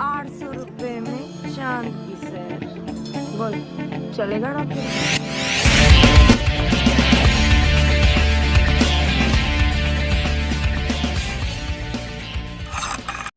800 रुपए में चांद की सैर। बोल, चलेगा ना फिर?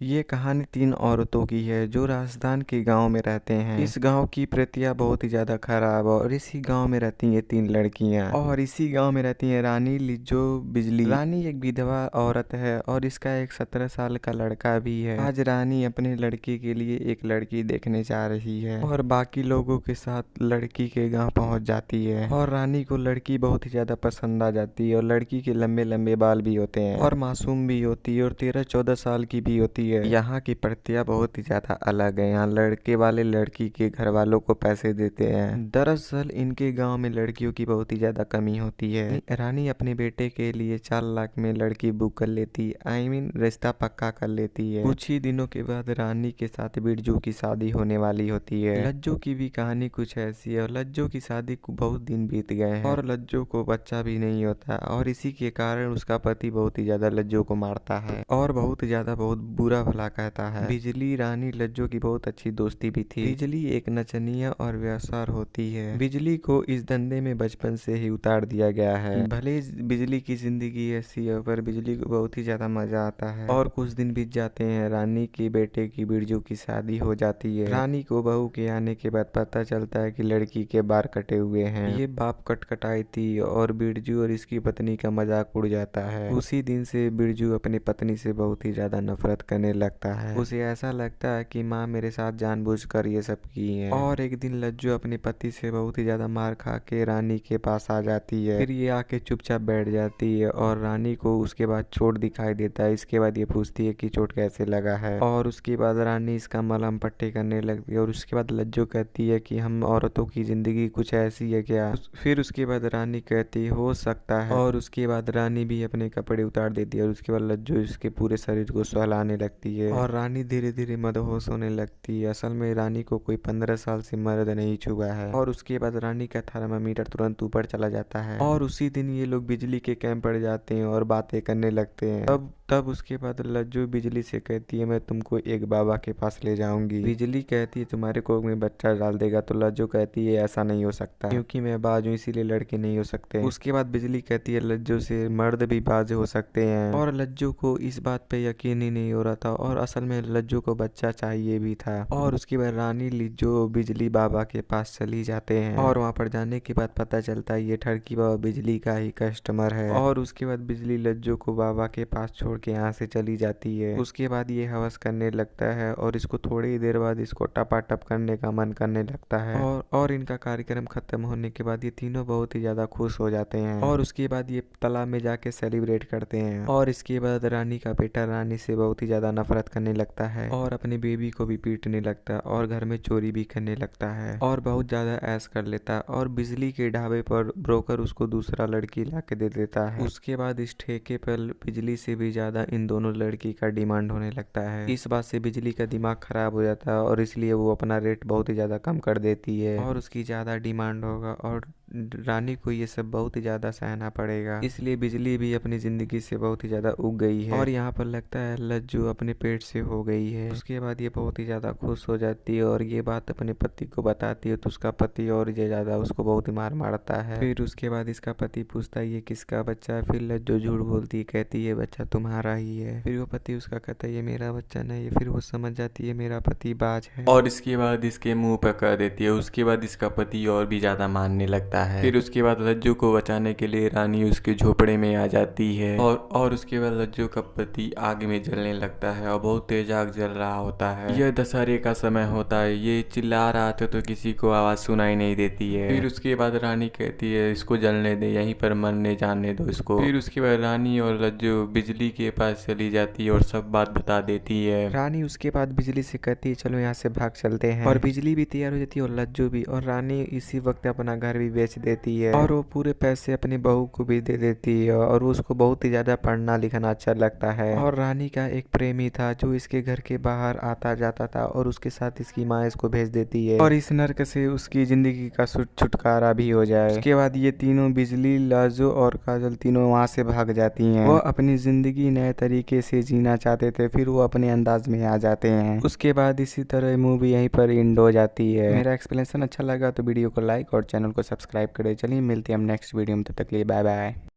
ये कहानी 3 औरतों की है जो राजस्थान के गांव में रहते हैं। इस गांव की प्रतियां बहुत ही ज्यादा खराब है और इसी गांव में रहती हैं 3 लड़कियां और इसी गांव में रहती हैं रानी, लिज्जो, बिजली। रानी एक विधवा औरत है और इसका एक 17 साल का लड़का भी है। आज रानी अपने लड़के के लिए एक लड़की देखने जा रही है और बाकी लोगों के साथ लड़की के गाँव पहुँच जाती है और रानी को लड़की बहुत ही ज्यादा पसंद आ जाती है और लड़की के लंबे लंबे बाल भी होते हैं और मासूम भी होती है और 13-14 साल की भी होती है। यहाँ की प्रतियां बहुत ही ज्यादा अलग है। यहाँ लड़के वाले लड़की के घर वालों को पैसे देते हैं। दरअसल इनके गांव में लड़कियों की बहुत ही ज्यादा कमी होती है। रानी अपने बेटे के लिए 4 लाख में लड़की बुक कर लेती, रिश्ता पक्का कर लेती है। कुछ ही दिनों के बाद रानी के साथ बिरजू की शादी होने वाली होती है। लज्जो की भी कहानी कुछ ऐसी है और लज्जो की शादी को बहुत दिन बीत गए हैं और लज्जो को बच्चा भी नहीं होता और इसी के कारण उसका पति बहुत ही ज्यादा लज्जो को मारता है और बहुत बुरा भला कहता है। बिजली, रानी, लज्जो की बहुत अच्छी दोस्ती भी थी। बिजली एक नचनिया और व्यवसाय होती है। बिजली को इस धंधे में बचपन से ही उतार दिया गया है। भले बिजली की जिंदगी ऐसी है पर बिजली को बहुत ही ज्यादा मजा आता है। और कुछ दिन बीत जाते हैं। रानी के बेटे की बिरजू की शादी हो जाती है। रानी को बहू के आने के बाद पता चलता है कि लड़की के बाल कटे हुए हैं। ये बाप कटकटाई थी और बिरजू और इसकी पत्नी का मजाक उड़ जाता है। उसी दिन से बिरजू अपनी पत्नी से बहुत ही ज्यादा नफरत करने लगता है। उसे ऐसा लगता है कि माँ मेरे साथ जानबूझकर ये सब की है। और एक दिन लज्जो अपने पति से बहुत ही ज्यादा मार खा के रानी के पास आ जाती है। फिर ये आके चुपचाप बैठ जाती है और रानी को उसके बाद चोट दिखाई देता है। इसके बाद ये पूछती है कि चोट कैसे लगा है और उसके बाद रानी इसका मलहम पट्टी करने लगती है और उसके बाद लज्जो कहती है कि हम औरतों की जिंदगी कुछ ऐसी है क्या। फिर उसके बाद रानी कहती हो सकता है और उसके बाद रानी भी अपने कपड़े उतार देती है और उसके बाद लज्जो इसके पूरे शरीर को सहलाने लगती है और रानी धीरे धीरे मदहोश होने लगती है। असल में रानी को कोई 15 साल से मर्द नहीं छुआ है और उसके बाद रानी का थर्मामीटर तुरंत ऊपर चला जाता है और उसी दिन ये लोग बिजली के कैंप पर जाते हैं और बातें करने लगते हैं। तब उसके बाद लज्जो बिजली से कहती है मैं तुमको एक बाबा के पास ले जाऊंगी। बिजली कहती है तुम्हारे कोख में बच्चा डाल देगा तो लज्जो कहती है ऐसा नहीं हो सकता क्योंकि मैं बाज हूँ इसीलिए लड़के नहीं हो सकते। उसके बाद बिजली कहती है लज्जो से मर्द भी बाज हो सकते हैं और लज्जो को इस बात पे यकीन ही नहीं हो रहा था और असल में लज्जो को बच्चा चाहिए भी था। और उसके बाद रानी, लिज्जो बिजली बाबा के पास चली जाते हैं और वहाँ पर जाने के बाद पता चलता है ये ठरकी बाबा बिजली का ही कस्टमर है और उसके बाद बिजली लज्जो को बाबा के पास छोड़ के यहाँ से चली जाती है। उसके बाद ये हवस करने लगता है और इसको थोड़ी ही देर बाद इसको टपाटप करने का मन करने लगता है और इनका कार्यक्रम खत्म होने के बाद ये तीनों बहुत ही ज्यादा खुश हो जाते हैं और उसके बाद ये तालाब में जाके सेलिब्रेट करते हैं। और इसके बाद रानी का बेटा रानी से बहुत ही ज्यादा नफरत करने लगता है और अपने बेबी को भी पीटने लगता है और घर में चोरी भी करने लगता है और बहुत ज्यादा ऐश कर लेता है और बिजली के ढाबे पर ब्रोकर उसको दूसरा लड़की ला के दे देता है। उसके बाद इस ठेके पर बिजली से भी ज्यादा इन दोनों लड़की का डिमांड होने लगता है। इस बात से बिजली का दिमाग खराब हो जाता है और इसलिए वो अपना रेट बहुत ही ज्यादा कम कर देती है और उसकी ज्यादा डिमांड होगा और रानी को ये सब बहुत ही ज्यादा सहना पड़ेगा। इसलिए बिजली भी अपनी जिंदगी से बहुत ही ज्यादा उग गई है और यहाँ पर लगता है लज्जू अपने पेट से हो गई है। उसके बाद ये बहुत ही ज्यादा खुश हो जाती है और ये बात अपने पति को बताती है तो उसका पति और ये ज्यादा उसको बहुत ही मारता है। फिर उसके बाद इसका पति पूछता है ये किसका बच्चा है। फिर लज्जू झूठ बोलती है, कहती है बच्चा तुम्हारा ही है। फिर वो पति उसका कहता है ये मेरा बच्चा नहीं है। फिर वो समझ जाती है मेरा पति बाज है और इसके बाद इसके मुंह पर कह देती है। उसके बाद इसका पति और भी ज्यादा मानने लगता है। फिर उसके बाद लज्जू को बचाने के लिए रानी उसके झोपड़े में आ जाती है और उसके बाद लज्जू का पति आग में जलने लगता है और बहुत तेज आग जल रहा होता है। यह दशहरे का समय होता है। ये चिल्ला रहा था तो किसी को आवाज सुनाई नहीं देती है। फिर उसके बाद रानी कहती है इसको जलने दे, यहीं पर मरने जाने दो इसको। फिर उसके बाद रानी और लज्जू बिजली के पास चली जाती है और सब बात बता देती है। रानी उसके बाद बिजली से कहती है चलो यहाँ से भाग चलते हैं और बिजली भी तैयार हो जाती है और लज्जू भी और रानी इसी वक्त अपना घर भी बेच बेच देती है और वो पूरे पैसे अपनी बहू को भी दे देती है और उसको बहुत ही ज़्यादा पढ़ना लिखना अच्छा लगता है। और रानी का एक प्रेमी था जो इसके घर के बाहर आता जाता था और उसके साथ इसकी माँ इसको भेज देती है और इस नर्क से उसकी ज़िंदगी का छुटकारा भी हो जाए। उसके बाद ये तीनों, बिजली, लाजो और काजल, तीनों वहाँ से भाग जाती हैं। वो अपनी ज़िंदगी नए तरीके से जीना चाहते थे, फिर वो अपने अंदाज में आ जाते हैं। उसके बाद इसी तरह मूवी यहीं पर एंड हो जाती है। मेरा एक्सप्लेनेशन अच्छा लगा तो वीडियो को लाइक और चैनल को सब्सक्राइब करें। चलिए मिलते हैं हम नेक्स्ट वीडियो में, तब तक के लिए बाय बाय।